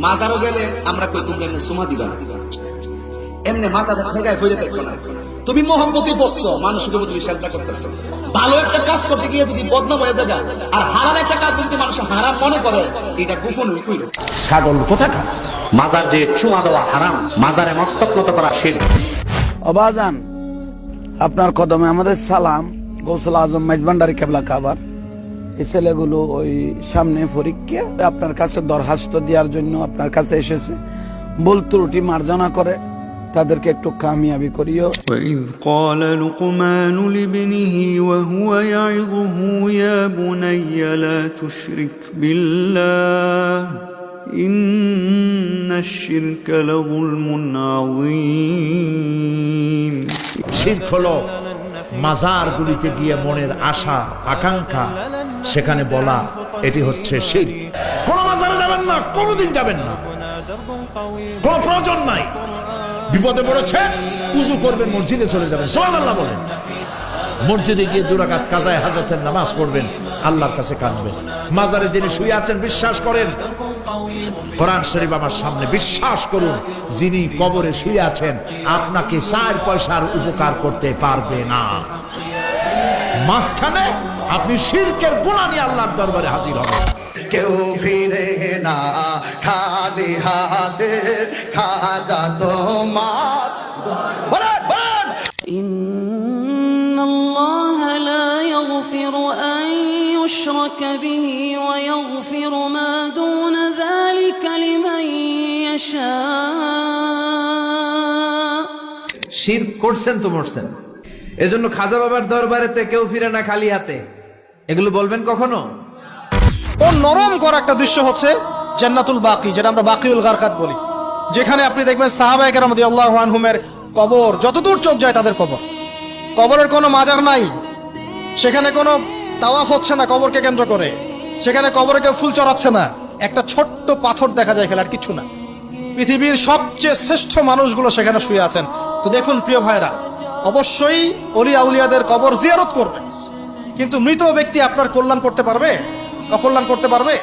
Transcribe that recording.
মাজারও গেলে আমরা কই তুমি এমনি সুমা দিবা না, এমনি মাথাটা ঠেকায় ফিরে দেখো না। তুমি মহব্বতি পড়ছো, মানুষকে তুমি সেজদা করতেছো। ভালো একটা কাজ করতে গিয়ে যদি বদনাম হয়ে যায়, আর হারাম একটা কাজ যদি মানুষ হারাম মনে করে, এটা গোপন হইল। ছাগল কোথাকার। মাজার যে চুমা দেওয়া হারাম, মাজারে মস্তক নত করা শিরক। অবাজান, আপনার কদমে আমাদের সালাম। গৌসুল আজম মেজবান্ডারি কেবলা কাবার, এই ছেলেগুলো ওই সামনে পরীক্ষা আপনার কাছে দরখাস্ত দেওয়ার জন্য আপনার কাছে এসেছে। ভুল ত্রুটি মার্জনা করে তাদেরকে একটু কামিয়াবি করিও। وإذ قال لقمان لابنه وهو يعظه يا بني لا تشرك بالله إن الشرك لظلم عظيم। শিরক হলো মাজারগুলিতে গিয়ে মনের আশা আকাঙ্ক্ষা সেখানে বলা, এটি হচ্ছে শিরক। কোন মাজারে যাবেন না, কোনদিন যাবেন না, কোন প্রয়োজন নাই। বিপদে পড়েছে, উযু করবেন, মসজিদে চলে যাবেন, সুবহানাল্লাহ বলেন। মসজিদে গিয়ে 2 রাকাত কাজায়ে হাজতের নামাজ পড়বেন, আল্লাহর কাছে কাঁদবেন। মাজারে যিনি শুয়ে আছেন বিশ্বাস করেন, কোরআন শরীফ আমার সামনে, বিশ্বাস করুন যিনি কবরে শুয়ে আছেন আপনাকে 4 পয়সার উপকার করতে পারবে না। মাঝখানে আপনি শিরকের গুনাহ নিয়ে আল্লাহর দরবারে হাজির হবেন। কেউ ফিরে না খালি হাতে, খাজা তোমার إن الله لا يغفر أن يشرك به ويغفر ما دون ذلك لمن يشاء। শিরক করছেন তো মরছেন। এজন্য খাজা বাবার দরবারেতে কেউ ফিরে না খালি হাতে, এগুলো বলবেন কখনো? ও নরম করা একটা দৃশ্য হচ্ছে জান্নাতুল বাকি, যেটা আমরা বাকিউল গারকাত বলি, যেখানে আপনি দেখবেন সাহাবায়ে কেরাম রাদিয়াল্লাহু আনহুমের কবর, যতদূর চোখ যায় তাদের কবর। কবরের কোনো মাজার নাই, সেখানে কোনো তাওয়াফ হচ্ছে না কবরকে কেন্দ্র করে, সেখানে কবরে কেউ ফুল চড়াচ্ছে না, একটা ছোট্ট পাথর দেখা যায়, খেলার কিছু না। পৃথিবীর সবচেয়ে শ্রেষ্ঠ মানুষগুলো সেখানে শুয়ে আছেন। তো দেখুন প্রিয় ভাইরা, অবশ্যই ওলি আউলিয়াদের কবর জিয়ারত করবে, কিন্তু মৃত ব্যক্তি আপনার কল্যাণ করতে পারবে? অকল্যাণ করতে পারবে?